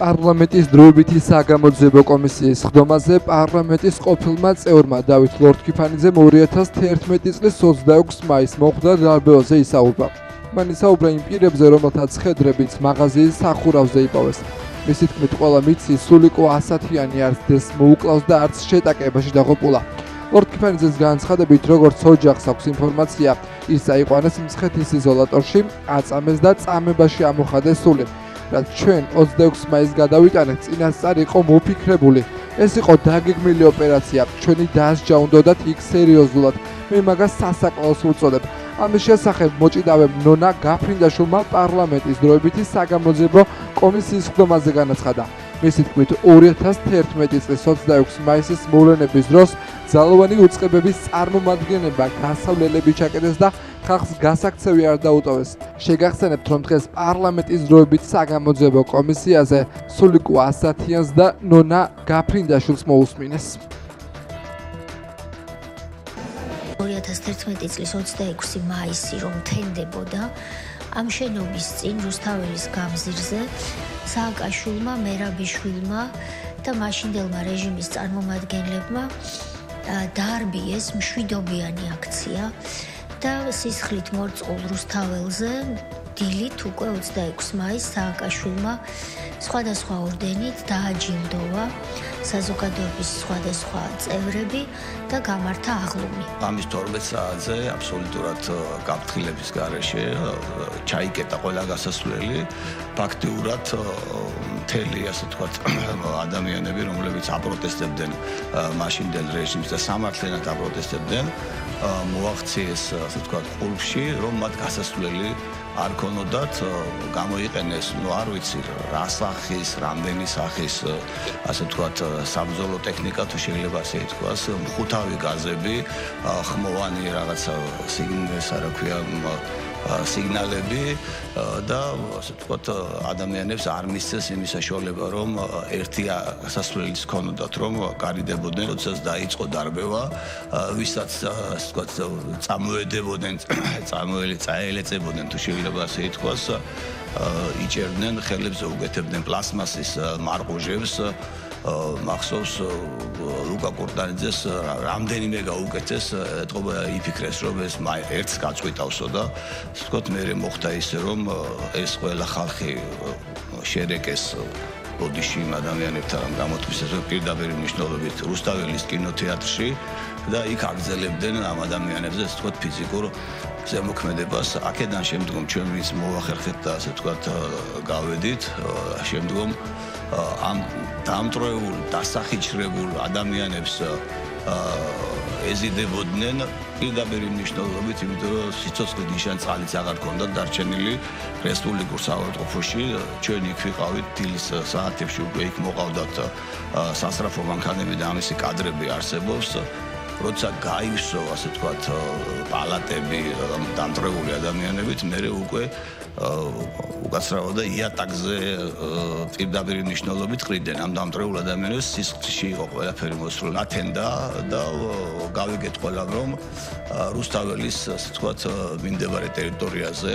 პარლამენტის დროებითი საგამოძიებო კომისიის ხდომაზე პარლამენტის ყოფილმა წევრმა დავით ლორთქიფანიძემ 2011 წლის 26 მაისს მოხვდა დარბეოზე ისაუბრა. მან ისაუბრა იმ პირებზე, რომელთაც ხედრებით მაღაზიის სახურავზე იპოვეს. მისი თქმით, ყველა მიცის სულიკო ასათიანი არც დეს მოუკლავს და არც შეტაკებაში დაღუპულა. ლორთქიფანიძეს განცხადებით, როგორც ოჯახს აქვს ინფორმაცია, ის აიყვანეს მცხეთის იზოლატორში, აწამეს და წამებაში ამოხადეს სული. რაც ჩვენ 26 მაისს გადავიტანეთ, წინასწარ იყო მოფიქრებული. ეს იყო დაგეგმილი ოპერაცია, ჩვენი დასჯა უნდათ იქ სერიოზულად. მე მაგას სასაკლაოს ვუწოდებ. ამის შესახებ მოჭიდავემ ნონა გაფრინდაშვილმა პარლამენტის დროებითი საგამოძიებო კომისიის ხდომაზე განაცხადა. მისი თქმით, 2011 წლის 26 მაისის მოვლენების დროს ძალოვანი უწყებების წარმომადგენლება გასავლელები ჩაკეტეს და ხალხს გასაქცევი არ დაუტოვეს. შეგახსენებთ, რომ დღეს პარლამენტის დროებით საგამოძიებო კომისიაზე სულიკო ასათიანს და ნონა გაფრინდაშვილს მოусმინეს. 2011 წლის 26 მაისი რომ თენდებოდა, ამ შენობის წინ რუსთაველის გამზირზე სააკაშვილმა, მერაბიშვილმა და მაშინდელმა რეჟიმის წარმომადგენლებმა დაარბიეს მშვიდობიანი აქცია და სისხლით მორწყულ რუსთაველზე დილით უკვე 26 მაისს სააკაშვილმა სხვადასხვა ორდენით დააჯილდოვა საზოგადოების სხვადასხვა წევრები და გამართა აღლუმი. ამის 12 საათზე აბსოლუტურად გაფრთხილების გარეშე ჩაიკეტა ყველა გასასვლელი. ფაქტიურად მთელი, ასე ვთქვათ, ადამიანები, რომლებიც აპროტესტებდნენ მაშინდელ რეჟიმს და სამართლიანად აპროტესტებდნენ, მოაღწიეს, ასე ვთქვათ, ყურბში, რომ მათ გასასვლელი არ ქონოდათ, გამოიყენეს, არ ვიცი, რა სახის, რამდენი სახის, ასე ვთქვათ, საბრძოლო ტექნიკა, თუ შეიძლება ასე ითქვას, მხუთავი გაზები, ხმოვანი რაღაცა სიგნალები და ასე ვთქვათ, ადამიანებს არ მისცეს იმის საშუალება, რომ ერთი გასასვლელიც ქონოდათ, რომ გარიდებოდნენ, როდესაც დაიწყო დარბევა, ვისაც, ასე ვთქვათ, წაელეწებოდნენ, თუ შეიძლება ასე ითქვას, იჭერდნენ, ხელებზე უკეთებდნენ პლასმასის მარყუჟებს. მახსოვს ლუკა კურტანიძეს რამდენიმე გაუკეთეს, ეთყობა იფიქრეს, რომ ეს ერთს გაწყვიტავსო და ასე ვთქვათ, მე მოხდა ისე, რომ ეს ყველა ხალხი შერეკეს ბოდიში იმ ადამიანებთან გამოთქვისეს პირდაპირ მნიშვნელობით რუსთაველის კინოთეატრში და იქ აგრძელებდნენ ამ ადამიანებზე, ასე ვთქვათ, ფიზიკურ ზემოქმედებას. აქედან შემდგომ ჩვენ ვინც მოვახერხეთ და ასე ვთქვათ, გავედით, შემდგომ ამ დამტროებულ, დასახიჩრებულ ადამიანებს ეზიდებოდნენ პირდაპირ მნიშვნელობით, იმიტომ რომ სიცოცხლე ნიშანწალიც აღარ ქონდა დარჩენილი რესპუბლიკურ საავადმყოფოში. ჩვენ იქ ვიყავით დილის საათებში, უკვე იქ მოყავდათ სასწრაფო მანქანები და ამისი კადრები არსებობს. როცა გაივსო, ასე ვთქვათ, პალატები დამტრეული ადამიანებით, მერე უკვე უკაცრავად და იატაკზე პირდაპირ მნიშვნელობით ყრიდნენ ამ დამტრეულ ადამიანებს. სისხლში იყო ყველაფერი მოსრული, ათენდა და გავიგეთ ყველა, რომ რუსთაველის, ასე ვთქვათ, მიმდებარე ტერიტორიაზე,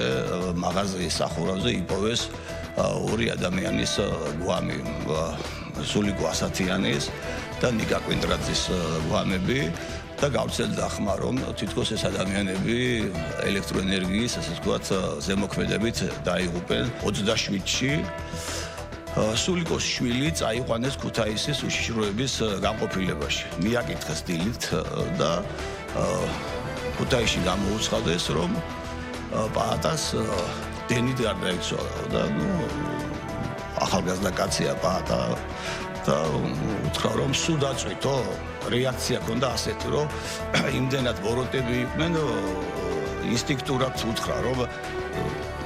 მაღაზიის სახურავზე იპოვეს ორი ადამიანის გვამი, სულიკო ასათიანის და ნიკა კვინტრაძის გვამები. და გავცელდა ახმა, რომ თითქოს ეს ადამიანები ელექტროენერგიის, ასე ვთქვათ, ზემოქმედებით დაიღუპენ 27-ში. სულიკოს შვილი წაიყვანეს ქუთაისის უშიშროების განყოფილებაში. მიაკითხეს დილით და ქუთაისში გამოუცხადეს, რომ პაატას დენით გარდაიცვალა და ახალგაზრდა კაცია პაატა და უთხრა, რომ სულ დაწვითო, რეაქცია ქონდა ასეთი, რომ იმდენად ბოროტები იყვნენ, ინსტინქტურად უთხრა, რომ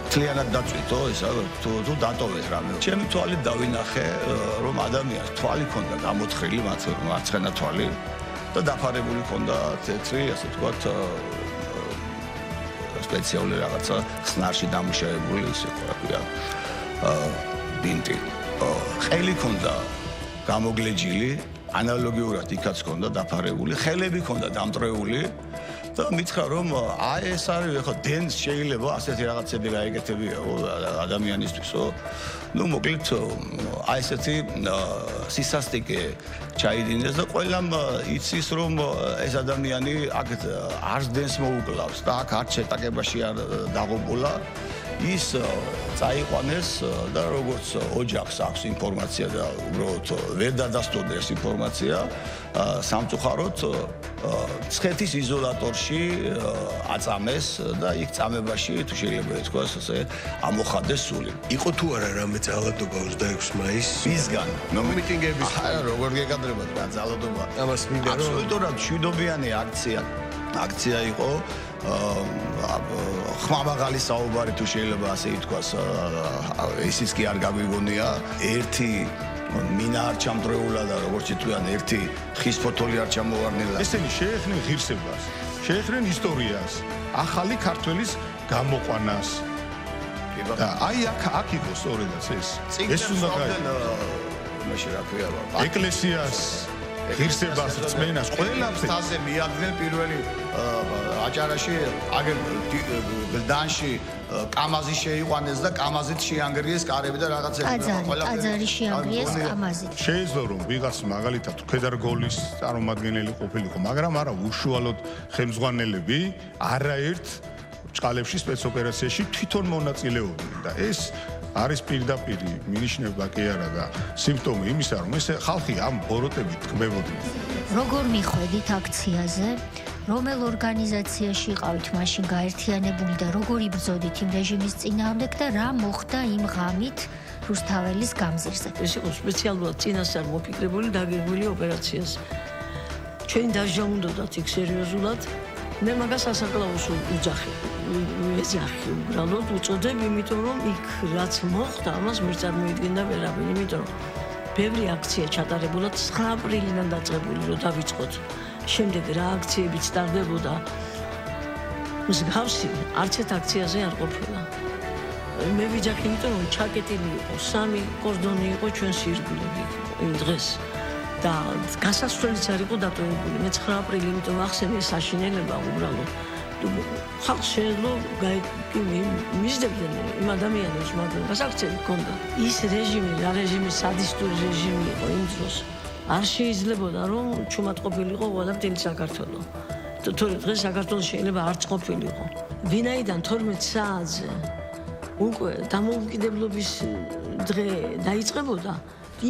მთლიანად დაწვითო, ისა თუ დატოვეს რამე. ჩემი თვალით დავინახე, რომ ადამიანს თვალი ქონდა გამოთხრილი, მარცხენა თვალი და დაფარებული ქონდა თეთრი, ასე ვთქვათ, სპეციალური რაღაცა ხსნარში დამუშავებული, ისე რა ქვია, ბინტი. ყელი ქონდა გამოგლეჯილი, ანალოგიურად იქაც ქონდა დაფარებული, ხელები ქონდა დამტრეული და მითხრა რომ აი ეს არის ხო დენს შეიძლება ასეთი რაღაცები გაიგეთებიაო ადამიანისთვისო ну მოკლედ აი ესეთი სისასტიკე ჩაიდინეს და ყველამ იცის რომ ეს ადამიანი აქ არც დენს მოუკლავს და აქ არც შეტაკებაში არ დაღუპულა ის წაიყვანეს და როგორც ოჯახს აქვს ინფორმაცია და უბრალოდ ვერ დადასტურდა ეს ინფორმაცია სამწუხაროდ ცხეთის იზოლატორში აწამეს და იქ წამებაში თუ შეიძლება ითქვას ასე ამოხადეს სული. იყო თუ არა რამე ძალადობა 26 მაისს? მისგან მიტინგების არა როგორ გეკადრებოდა ძალადობა. ამას მინდა რომ აბსოლუტურად მშვიდობიანი აქცია იყო ხმამაღალი საუბარი თუ შეიძლება ასე ითქვას ისიც კი არ გამიგონია ერთი მინა არ ჩამდრეულა და როგორც იტყვიან ერთი ხის ფოთოლი არ ჩამოვარნილა ესენი შეეხნენ ღირსებას შეეხნენ ისტორიას ახალი ქართველის გამოყვანას და აი აქ იყო სწორედაც ეს უნდა მაშინ რა ქვია ეკლესიას ღირსებას რწმენას ყველაფერს თაზე მიაგდნენ პირველი აჭარაში აგერ გლდანში კამაზი შეიყვანეს და კამაზით შეანგრიეს კარები და რაღაცები ტაძარი შეანგრიეს კამაზით შეეძლო რომ ვიღაც მაგალითად ქედარგოლის წარმომადგენელი ყოფილიყო მაგრამ არა უშუალოდ ხელმძღვანელები არაერთ ჭყალებში სპეცოპერაციაში თვითონ მონაწილეობდნენ და ეს არის პირდაპირ მინიშნება კი არა და სიმპტომი იმისა რომ ეს ხალხი ამ ბოროტებით ტკბებოდნენ როგორ მიხვედით აქციაზე რომელ ორგანიზაციაში იყავით მაშინ გაერთიანებული და როგორ იბრძოდით იმ რეჟიმის წინააღმდეგ და რა მოხდა იმ ღამით რუსთაველის გამზირზე ეს იყო სპეციალურად წინასწარ მოფიქრებული დაგეგმილი ოპერაციას ჩვენ დავჟამუნდოდათ იქ სერიოზულად მე მაგას ასაკლაუსო უძახი უბრალოდ უწოდებ იმიტომ რომ იქ რაც მოხდა ამას ვერ წარმოიდგენდა ვერავინ იმიტომ რომ ბევრი აქცია ჩატარებულა 9 აპრილიდან დაწყებული რომ დავიწყოთ შემდეგ რა აქციებიც ტარდებოდა მსგავსი არც ერთ აქციაზე არ ყოფილა მე ვიძახი იმიტომ რომ ჩაკეტილი იყო 3 კორდონი იყო ჩვენს ირგვლივ იმ დღეს და გასასვლელიც არ იყო დატოვებული მე 9 აპრილი იმიტომ ახსენე საშინელება უბრალოდ ხალხ შეეძლო მისდებდნენ იმ ადამიანებს მაგრამ გასაქცევი ჰქონდა ის რეჟიმი რა რეჟიმი სადისტური რეჟიმი იყო იმ დროს არ შეიძლებოდა რომ ჩუმად ყოფილიყო ყველა მთელი საქართველო თორე დღეს საქართველოს შეიძლება არც ყოფილიყო ვინაიდან 12 საათზე უკვე დამოუკიდებლობის დღე დაიწყებოდა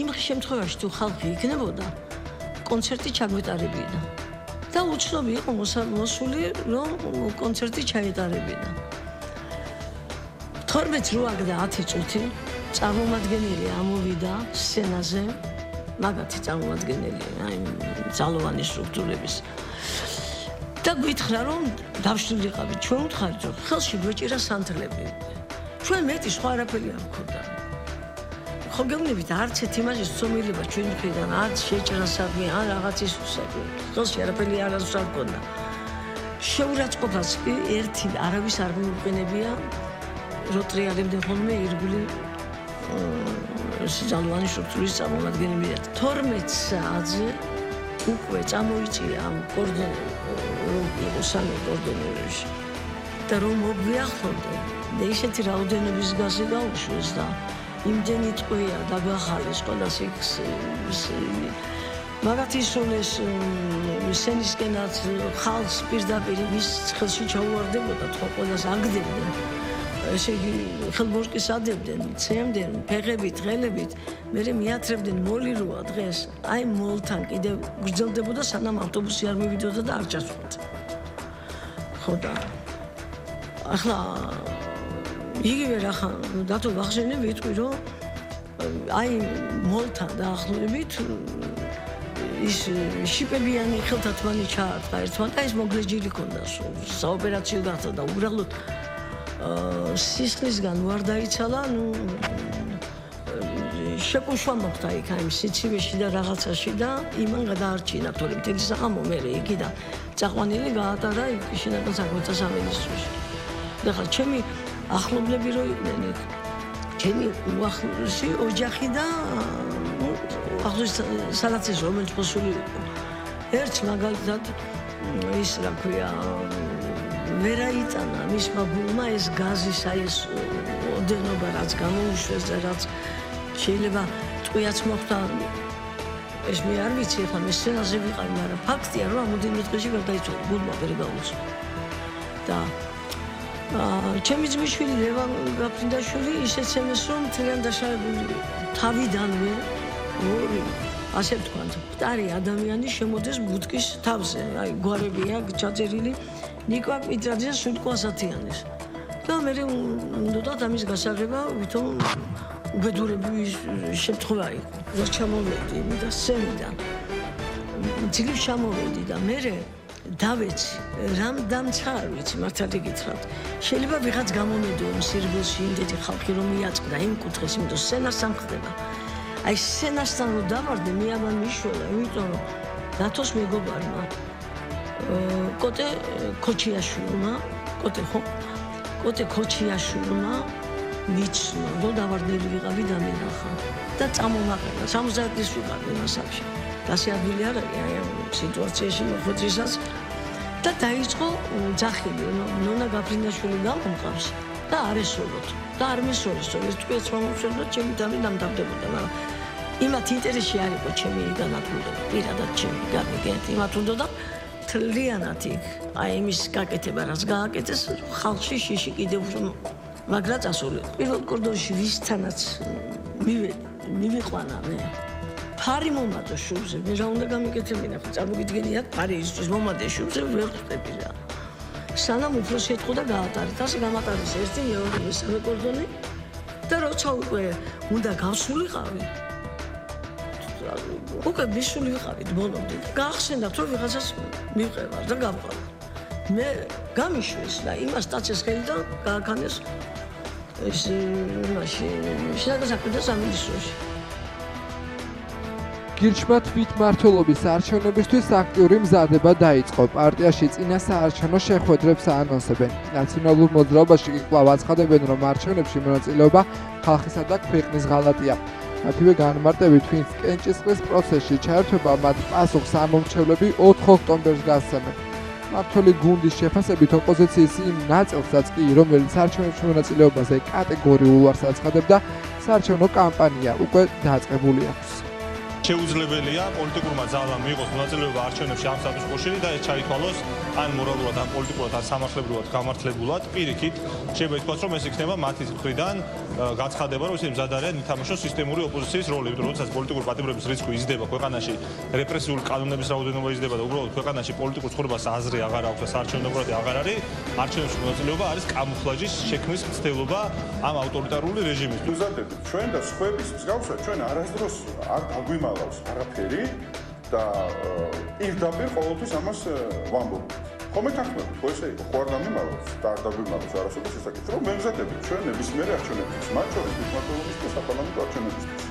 იმ შემთხვევაში თუ ხალხი იქნებოდა კონცერტი ჩაგვეტარებინა და უცნობი იყო მოსული რომ კონცერტი ჩაეტარებინა 12 და 10 წუთი წარმომადგენელი ამოვიდა სცენაზე მაგათი წარმომადგენელი აი ძალოვანი სტრუქტურების და გითხრა რომ დავშლილიყავით ჩვენ ვთხარით რომ ხელში გვეჭირა სანთლები ჩვენ მეტი სხვა არაფერი არ გქონდა ხო გეუბნებით არც ერთ იმაში სწომილება ჩვენ მხრიდან არც შეჭრა საქმე ან რაღაცის უსაქმე ხელში არაფერი არ გქონდა შეურაცხყოფას კი ერთი არავის არ მიუყენებია როტრიალებდნენ ხოლმე ირგვლივ ძალოვანი სტრუქტურის წარმომადგენელი 12 საათზე უკვე წამოიწია ამ კორდონებში და რომ მოგვიახლოვდა და ისეთი რაოდენობის გაზი გაუშვეს და იმდენი ტყვია დაგახალეს ყველას იქ მაგათ ისულეს სენისკენაც ხალხს პირდაპირ ვის ხელში ჩაუვარდებოდა თქო ყველას აგდებდნენ ესე იგი ხელბორკის ადებდნენ ცემდნენ ფეხებით ღელებით მე მიათრებდნენ მოლიროა დღეს აი მოლთან კიდევ გრძელდებოდა სანამ ავტობუსი არ მივიდოდა და არ ჩასვლა ხო და ახლა იგივე რახა დათო ვახშენე ვიტყვი რომ აი მოლთან დაახლოებით ის შიპებიანი ხელთათმანი ჩაარტყა ერთმანეთს და ეს მოგლეჯილი ქონდა საოპერაციო გახდა და უბრალოდ სისხლისგან ვარ დაიცალა ნუ შეკუშვა მოხდა იქ აი სიცივეში და რაღაცაში და იმან გადაარჩინა თორემ მთელი საღამო მე იქიდან წაყვანილი გაატარა იქ შინაგან საქმეთა სამინისტროში და ხა ჩემი ახლობლები რო იყვნენ იქ ჩემი უახლოესი ოჯახი და ახლოს სადაც რომელიც მოსული იყო ერთს მაგალითად ის რა ქვია ვერ აიტანა მისმა გულმა ეს გაზის აი ეს ოდენობა რაც გამოუშვეს და რაც შეიძლება ტყვიაც მოხდა ეს მე არ ვიცი ახლა მე სცენაზე ვიყავი მაგრამ ფაქტია რომ ამოდენიმე დღეში გარდაიცვალა გულმა ვერ გაუძლო და ჩემი ძმისშვილი ლევან გაფრინდაშვილი ისე ცემეს რომ მთლიან დაშავებული თავიდანვე ორი ასე ვთქვათ მკვდარი ადამიანი შემოდის ბუდკის თავზე აი გვარებია ჩაწერილი ნიკვა კვიტრაძე სულკواسათიანის და მე უნდა ამის გასაღება ვითომ უბედურების შემთხვევა იყო რა ჩამოვედი და სცენიდან ძილებს ჩამოვედი და მე დავეცი რამ დამცა არ ვიცი მართალი გითხრათ შეიძლება ვიღაც გამომედო სირბილში იმდენი ხალხი რომ მიაწყდა იმ კუთხეს იმიტომ სცენას სამხდება აი სცენასთან რომ დავარდე მე ამან მიშველა იმიტომ რომ დათოს მეგობარმა კოტე ქოჩიაშვილმა კოტე ქოჩიაშვილმა მიცნო რომ დავარდნილი ვიყავი და მენახა და წამომაყენა 70 წლის ვიყავი მასაკში გასიადვილი არ არის აი ამ სიტუაციაში მოხდისას და დაიწყო ძახილი ნონა გაფრინდაშვილი გამომყავს და არ ესოლოთ და არ მესოლოს რომ ეს თქვენს მომუშავდა ჩემი დამი დამთავრდებოდა მაგრამ იმათ ინტერესი არ იყო ჩემი განათლება პირადად ჩემი გამიგეთ იმათ უნდა თლიანად იქ აი იმის გაკეთება რაც გააკეთეს ხალხში შიში კიდევ მაგრა წასული პირველ კორდონში ვისთანაც მივიყვანა მე ფარი მომადო შუბზე მე რა უნდა გამიკეთებინა ხო წარმოგიდგენიათ ფარი ისთვის მომადე შუბზე ვერ ხვდები რა სანამ უფრო შეტყო და გაატარეთ ასე გამატარეს ერთი მეორე მესამე კორდონი და როცა უკვე უნდა გავსულიყავი უკვე მისული ვიყავით ბოლომდე და გაახსენდათ რომ ვიღაცას მივყევარ და გავყავ მე გამიშვეს და იმას სტაცეს ხელი და გააქანეს ეს შეგასაკეთეს სამინისტროში გირჩმა თვითმმართველობის არჩევნებისთვის აქტიური მზადება დაიწყო. პარტიაში წინა საარჩევნო შეხვედრებს აანონსებენ. ნაციონალურ მოძრაობაში კი კვლავ აცხადებენ, რომ არჩევნებში მონაწილეობა ხალხისა და ქვეყნის ღალატია. მათივე განმარტებით თვინს კენჭისყრის პროცესში ჩაერთვება მათ პასუხს ამომრჩევლები 4 ოქტომბერს გასცემენ. მმართველი გუნდის შეფასებით ოპოზიციის იმ ნაწილსაც კი, რომელიც არჩევნებში მონაწილეობაზე კატეგორიულ ვარს აცხადებდა, საარჩევნო კამპანია უკვე დაწყებული აქვს. შეუძლებელია პოლიტიკურმა ძალამ მიიღოს მონაწილეობა არჩევნებში ამ სტატუს-კვოში და ეს ჩაითვალოს ან მორალურად, ან პოლიტიკურად, ან სამართლებრივად გამართლებულად. პირიქით, შეიძლება ითქვას, რომ ეს იქნება მათი მხრიდან გაცხადება, რომ ისინი მზად არიან ითამაშოს სისტემური ოპოზიციის როლი, იმიტომ რომ როდესაც პოლიტიკური პატიმრების რისკი იზრდება ქვეყანაში, რეპრესიული კანონების რაოდენობა იზრდება და უბრალოდ ქვეყანაში პოლიტიკურ ცხოვრებას აზრი აღარ აქვს და საარჩევნო დემოკრატია აღარ არის, არჩევნებში მონაწილეობა არის კამუფლაჟის შექმნის მცდელობა ამ ავტორიტარული რეჟიმის. უზადებით ჩვენ და სხვების მსგავსად ჩვენ არასდროს არ დაგვიმალავს არაფერი და პირდაპირ ყოველთვის ამას ვამბობთ. ხომ ეთანხმებით, ხო ესე იყო, ხო არ დამიმალავს და არ დაგვიმალავს არასოდეს ესაკეთ, რომ მემზადებით ჩვენ ნებისმიერი არჩევნებისთვის, მათ შორის თვითმმართველობის და საპარლამენტო არჩევნებისთვის.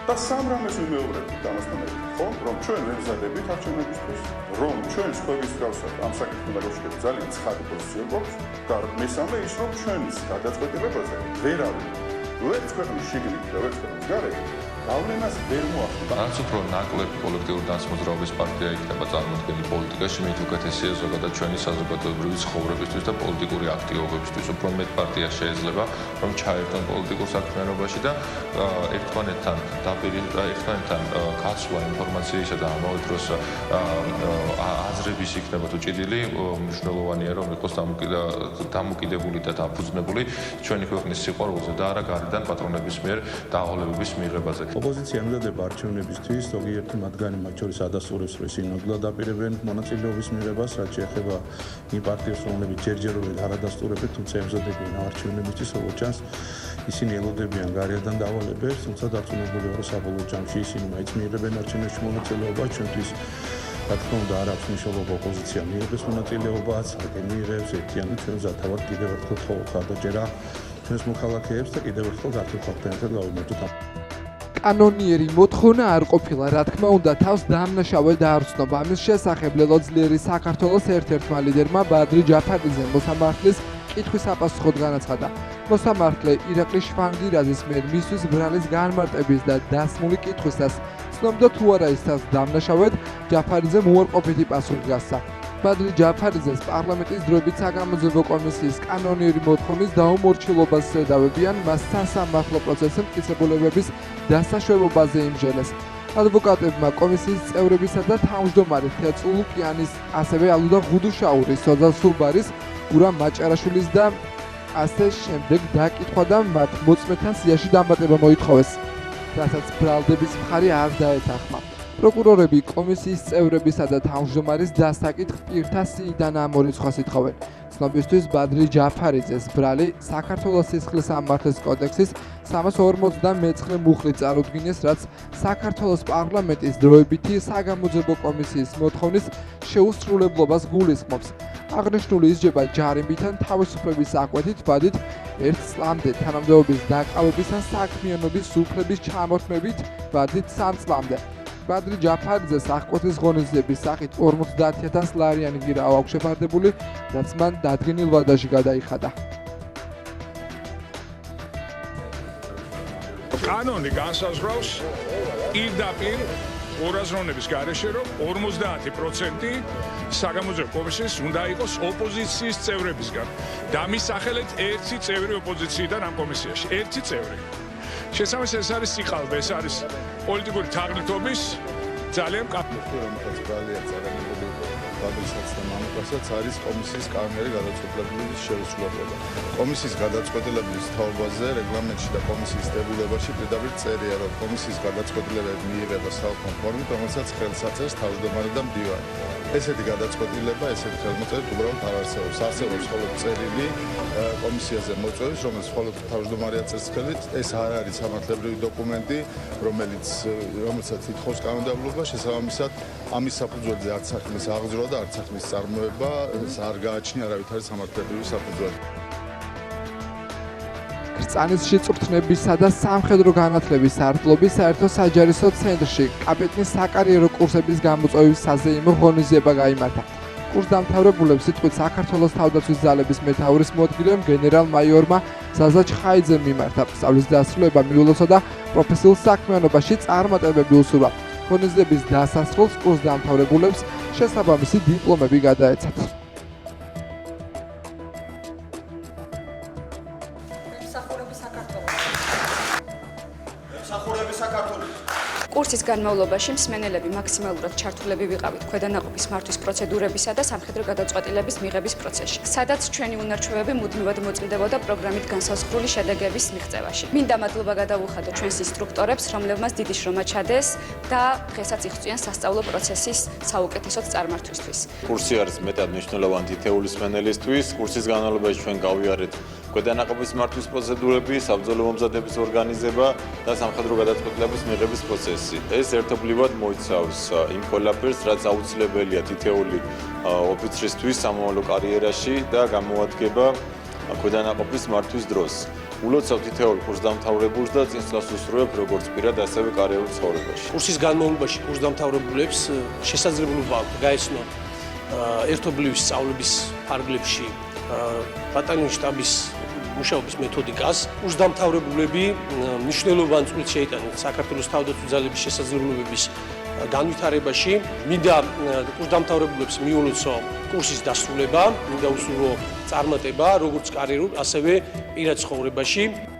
და სამ რამეს ვიმეორებთ ამასთან ერთად, ხო, რომ ჩვენ მემზადებით არჩევნებისთვის, რომ ჩვენ სხვების მსგავსად ამ საკითხთან დაკავშირებით ძალიან ცხადი პოზიცია გვაქვს და მესამე ის, რომ ჩვენს გადაწყვეტილებაზე ვერავინ ვერც ქვეყნის შიგნით და ვერც ქვეყნის გარეთ გავლენას ვერ მოახდინა. რაც უფრო ნაკლებ კოლექტიური დანსმოძრაობის პარტია იქნება წარმოქმნილი პოლიტიკაში, მით უკეთესია ზოგადად ჩვენი საზოგადოებრივი ცხოვრებისთვის და პოლიტიკური აქტივობებისთვის. უფრო მეტ პარტია შეიძლება რომ ჩაერთონ პოლიტიკურ საქმიანობაში და ერთმანეთთან გაცვლა ინფორმაციისა და ამავე დროს აზრების იქნება თუ ჭიდილი, მნიშვნელოვანია რომ იყოს დამოკიდებული და დაფუძნებული ჩვენი ქვეყნის სიყვარულზე და არა გარედან პატრონების მიერ დაავალებების მიღებაზე. ოპოზიცია ემზადება არჩევნებისთვის, ზოგიერთი მათგანი მათ შორის ადასტურებს, რომ ისინი ნამდვილად აპირებენ მონაწილეობის მიღებას, რაც შეეხება იმ პარტიებს, რომლებიც ჯერჯერობით არ ადასტურებენ, თუმცა ემზადებიან არჩევნებისთვის, როგორც ჩანს, ისინი ელოდებიან გარედან დავალებებს, თუმცა დარწმუნებული ვარ, რომ საბოლოო ჯამში ისინი მაინც მიიღებენ არჩევნებში მონაწილეობა, ჩვენთვის რა თქმა უნდა არ აქვს მნიშვნელობა ოპოზიცია მიიღებს მონაწილეობას, არ მიიღებს, ერთიანი ჩვენ ზათავად კიდევ ერთხელ ხარდაჭერა ჩვენს მოქალაქეებს და კიდევ ერთხელ ქართულ ხალხთან ერთად გავიმარჯვოთ. კანონიერი მოთხოვნა არ ყოფილა, რა თქმა უნდა, თავს დამნაშავე დაარწმუნა. ამის შესახებ ლელოძლიერი საქართველოს ერთ-ერთმა ლიდერმა ბადრი ჯაფარიძემ მოსამართლის კითხვის აპასუხოდ განაცხადა. მოსამართლე ირაკლი შვანგირაძის მიერ მისთვის ბრალის განმარტების და დასმული კითხვისას ცნობდა თუ არა ის თავს დამნაშავედ, ჯაფარიძემ უარყოფითი პასუხი გასცა. ბადრი ჯაფარიძეს პარლამენტის დროებით საგამოძიებო კომისიის კანონიერი მოთხოვნის დაუმორჩილებას ედავებიან, მას სასამართლო პროცესის მტკიცებულებების დასაშვებობაზე იმჟელეს. ადვოკატებმა კომისიის წევრებისა და თავმჯდომარე თეწ ლუკიანის, ასევე ალუდა ღუდუშაურის, სოზა სულბარის, გურამ მაჭარაშვილის და ასე შემდეგ დაკითხვა და მათ მოწმეთა სიაში დამატება მოითხოვეს, რასაც ბრალდების მხარი არ დაეთანხმა. პროკურორები კომისიის წევრებისა და თავმჯდომარის დასაკითხ პირთა სიიდან ამორიცხვას ითხოვენ. ცნობისთვის ბადრი ჯაფარიძეს ბრალი საქართველოს სისხლის სამართლის კოდექსის 349 მუხლით წარუდგინეს, რაც საქართველოს პარლამენტის დროებითი საგამოძიებო კომისიის მოთხოვნის შეუსრულებლობას გულისხმობს. აღნიშნული ისჯება ჯარიმიდან თავისუფლების აკვეთით ბადით 1 წლამდე, თანამდებობის დაკავების ან საქმიანობის უფლების ჩამორთმებით ბადით 3 წლამდე. ბადრი ჯაფარიძეს აღკვეთის ღონისძიების სახით 50,000 ლარიანი გირა აქვს შეფარდებული, რაც მან დადგენილ ვადაში გადაიხადა. კანონი განსაზღვრავს პირდაპირ ორაზროვნების გარეშე, რომ 50% საგამოძიებო კომისიის უნდა იყოს ოპოზიციის წევრებისგან. დამისახელეთ ერთი წევრი ოპოზიციიდან ამ კომისიაში, ერთი წევრი. შესაბამისად ეს არის სიყალბე, ეს არის პოლიტიკური თაღლითობის ძალიან ბადრისაც და მამუკასაც არის კომისიის კანონიერი გადაწყვეტილების შეუსრულებლობა. კომისიის გადაწყვეტილების თაობაზე რეგლამენტში და კომისიის დებულებაში პირდაპირ წერია, რომ კომისიის გადაწყვეტილებები მიიღება საალხმო ფორმით, რომელსაც ხელს აწერს თავმჯდომარე და მდივანი. ესეთი გადაწყვეტილება, ესეთი ხელმოწერით უბრალოდ არ არსებობს. არსებობს მხოლოდ წერილი კომისიაზე მოწვევის, რომელიც მხოლოდ თავმჯდომარე აწერს ხელით. ეს არ არის სამართლებრივი დოკუმენტი, რომელსაც ითხოვს კანონმდებლობა, შესაბამისად ამის საფუძველზე არც საქმის აღძვრა და არც საქმის წარმოება არ გააჩნია არავითარი სამართლებრივი საფუძველი. კრწანის შეწვრთნებისა და სამხედრო განათლების სარდლობის საერთო საჯარისო ცენტრში კაპიტნის საკარიერო კურსების გამოწვევის საზეიმო ღონისძიება გაიმართა. კურსდამთავრებულებს სიტყვით საქართველოს თავდაცვის ძალების მეთაურის მოადგილემ გენერალ-მაიორმა ზაზა ჩხაიძემ მიმართა. სწავლის დასრულება მიულოსა და პროფესიულ საქმიანობაში წარმატებები უსურვა. ღონისძიების დასასრულს კურსდამთავრებულებს შესაბამისი დიპლომები გადაეცათ. კურსის განმავლობაში მსმენელები მაქსიმალურად ჩართულები ვიყავით ქვედანაყოფის მართვის პროცედურებისა და სამხედრო გადაწყვეტილების მიღების პროცესში, სადაც ჩვენი უნარჩვევები მუდმივად მოწმდებოდა პროგრამით განსაზღვრული შედეგების მიღწევაში. მინდა მადლობა გადავუხადო ჩვენს ინსტრუქტორებს, რომლებმაც დიდი შრომა ჩადეს და დღესაც იღწვიან სასწავლო პროცესის საუკეთესოდ წარმართვისთვის. კურსი არის მეტად მნიშვნელოვანი თითეული მსმენელისთვის. კურსის განმავლობაში ჩვენ გავიარეთ ქვედანაყოფის მართვის პროცედურები, საბრძოლო მომზადების ორგანიზება და სამხედრო გადაწყვეტილების მიღების პროცესი. ეს ერთობლივად მოიცავს იმ ყველაფერს, რაც აუცილებელია თითეული ოფიცრისთვის სამომავლო კარიერაში და გამოადგება ქვედანაყოფის მართვის დროს. ულოცავ თითოეულ კურსდამთავრებულს და წინსვლას უსურვებ როგორც პირად, ასევე კარიერულ ცხოვრებაში. კურსის განმავლობაში კურსდამთავრებულებს შესაძლებლობა აქვს გაეცნონ ერთობლივი სწავლების ფარგლებში ბატალიონის შტაბის მუშაობის მეთოდიკას. კურსდამთავრებულები მნიშვნელოვან წვლილს შეიტანენ საქართველოს თავდაცვის ძალების შესაძლებლობების განვითარებაში. მინდა კურსდამთავრებულებს მიულოცო კურსის დასრულება, მინდა უსურვო წარმატება როგორც კარიერულ, ასევე პირად ცხოვრებაში.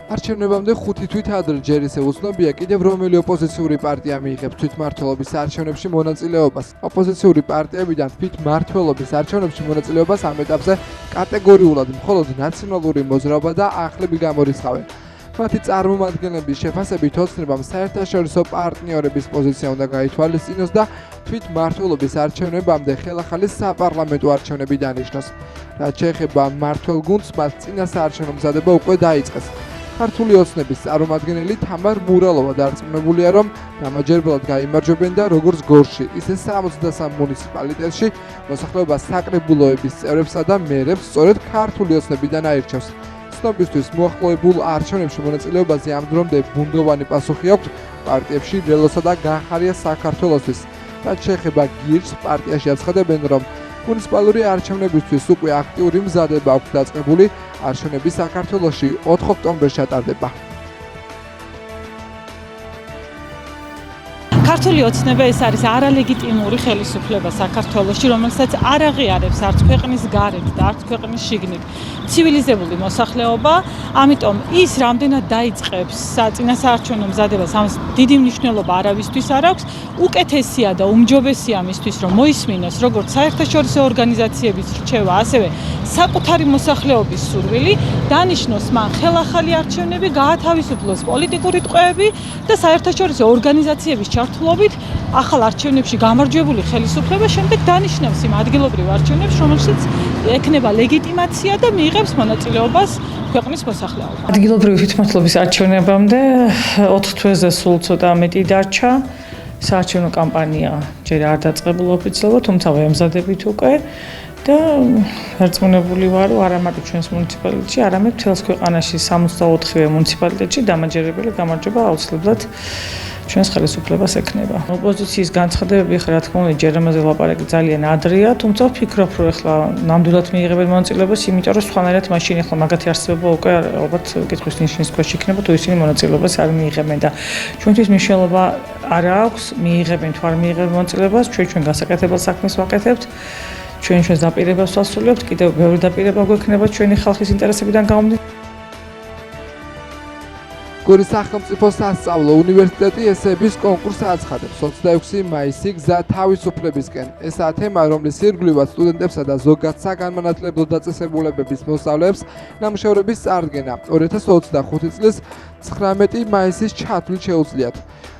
არჩევნებამდე 5 თვით ადრე ჯერ ისე უცნობია კიდევ რომელი ოპოზიციური პარტია მიიღებს თვითმმართველობის არჩევნებში მონაწილეობას. ოპოზიციური პარტიებიდან თვითმმართველობის არჩევნებში მონაწილეობას ამ ეტაპზე კატეგორიულად მხოლოდ ნაციონალური მოძრაობა და ახლები გამორიცხავენ. მათი წარმომადგენლების შეფასებით ოცნებამ საერთაშორისო პარტნიორების პოზიცია უნდა გაითვალისწინოს და თვითმმართველობის არჩევნებამდე ხელახალი საპარლამენტო არჩევნები დანიშნოს. რაც შეეხება მმართველ გუნდს, მათ წინა საარჩევნო მზადება უკვე დაიწყეს. ქართული ოცნების წარმომადგენელი თამარ მურალოვა დარწმუნებულია, რომ დამაჯერებლად გაიმარჯვებენ და როგორც გორში, ისე 63 მუნიციპალიტეტში მოსახლეობა საკრებულოების წევრებსა და მერებს სწორედ ქართული ოცნებიდან აირჩევს. ცნობისთვის მოახლოებულ არჩევნებში მონაწილეობაზე ამ დრომდე ბუნდოვანი პასუხი აქვს პარტიებში რელოსა და გახარია საქართველოსთვის. რაც შეეხება გირჩს, პარტიაში აცხადებენ, რომ მუნიციპალური არჩევნებისთვის უკვე აქტიური მზადება აქვს დაწყებული, არჩევნები საქართველოში 4 ოქტომბერში ატარდება. ქართული ოცნება ეს არის არალეგიტიმური ხელისუფლება საქართველოში, რომელსაც არ აღიარებს არც ქვეყნის გარეთ და არც ქვეყნის შიგნით ცივილიზებული მოსახლეობა, ამიტომ ის რამდენად დაიწყებს წინასაარჩევნო მზადებას, ამას დიდი მნიშვნელობა არავისთვის არ აქვს, უკეთესია და უმჯობესია მისთვის, რომ მოისმინოს როგორც საერთაშორისო ორგანიზაციების რჩევა, ასევე საკუთარი მოსახლეობის სურვილი, დანიშნოს მან ხელახალი არჩევნები, გაათავისუფლოს პოლიტიკური ტყვეები და საერთაშორისო ორგანიზაციების ჩართულობით ახალ არჩევნებში გამარჯვებული ხელისუფლება შემდეგ დანიშნავს იმ ადგილობრივ არჩევნებს, რომელშიც ექნება ლეგიტიმაცია და მიიღებს მონაწილეობას ქვეყნის მოსახლეობა. ადგილობრივი თვითმმართველობის არჩევნებამდე 4 თვეზე სულ ცოტა მეტი დარჩა. საარჩევნო კამპანია ჯერ არ დაწყებულა ოფიციალურად, თუმცა ვემზადებით უკვე და ერწმუნებული ვარ, რომ არა მარტო ჩვენს მუნიციპალიტეტში, არამედ მთელს ქვეყანაში 64-ვე მუნიციპალიტეტში დამაჯერებელი გამარჯვება აუცილებლად ჩვენს ხელისუფლებას ექნება. ოპოზიციის განცხადებები, რა თქმა უნდა, ჯერ ამაზე ლაპარაკი ძალიან ადრეა, თუმცა ვფიქრობ, რომ ახლა ნამდვილად მიიღებენ მონაწილეობას, იმიტომ რომ სხვანაირად მაშინ ახლა მაგათი არსებობა უკვე ალბათ კითხვის ნიშნის ქვეშ იქნება, თუ ისინი მონაწილეობას არ მიიღებენ და ჩვენთვის მნიშვნელობა არ აქვს, მიიღებენ თუ არ მიიღებენ მონაწილეობას, ჩვენ გასაკეთებელ საქმეს ვაკეთებთ. ჩვენს დაპირებას ვასრულებთ, კიდევ ბევრი დაპირება გვექნება ჩვენი ხალხის ინტერესებიდან გამომდინარე. გორის სახელმწიფო სასწავლო უნივერსიტეტი ესეების კონკურსს აცხადებს 26 მაისი გზა თავისუფლებისკენ. ესაა თემა, რომლის ირგვლივად სტუდენტებსა და ზოგად საგანმანათლებლო დაწესებულებების მოსწავლეებს ნამუშევრების წარდგენა 2025 წლის 19 მაისის ჩათვლით შეუძლიათ.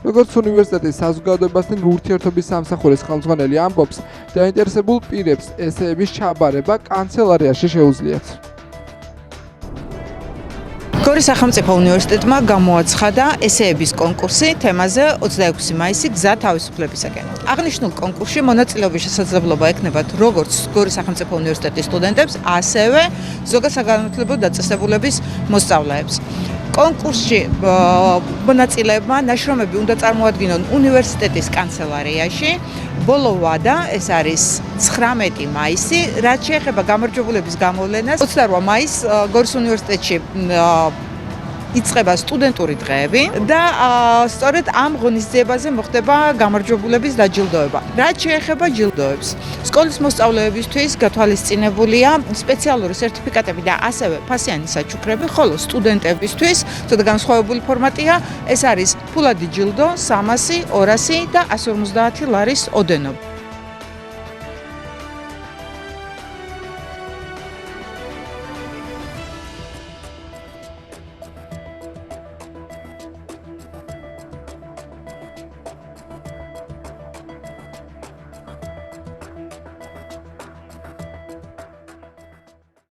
როგორც უნივერსიტეტის საზოგადოებასთან ურთიერთობის სამსახურის ხელმძღვანელი ამბობს, დაინტერესებულ პირებს ესეების ჩაბარება კანცელარიაში შეუძლიათ. გორის სახელმწიფო უნივერსიტეტმა გამოაცხადა ესეების კონკურსი თემაზე 26 მაისი გზა თავისუფლებისაკენ. აღნიშნულ კონკურსში მონაწილეობის შესაძლებლობა ექნებათ როგორც გორის სახელმწიფო უნივერსიტეტის სტუდენტებს, ასევე ზოგად საგანმანათლებლო დაწესებულების მოსწავლეებს. კონკურსში მონაწილეებმა ნაშრომები უნდა წარმოადგინონ უნივერსიტეტის კანცელარიაში. ბოლო ვადა ეს არის 19 მაისი, რაც შეეხება გამარჯვებულების გამოვლენას 28 მაისს გორის უნივერსიტეტში იწყება სტუდენტური დღეები და სწორედ ამ ღონისძიებაზე მოხდება გამარჯვებულების დაჯილდოება. რაც შეეხება ჯილდოებს, სკოლის მოსწავლეებისთვის გათვალისწინებულია სპეციალური სერტიფიკატები და ასევე ფასიანი საჩუქრები, ხოლო სტუდენტებისთვის ცოტა განსხვავებული ფორმატია, ეს არის ფულადი ჯილდო 300, 200 და 150 ლარის ოდენობა.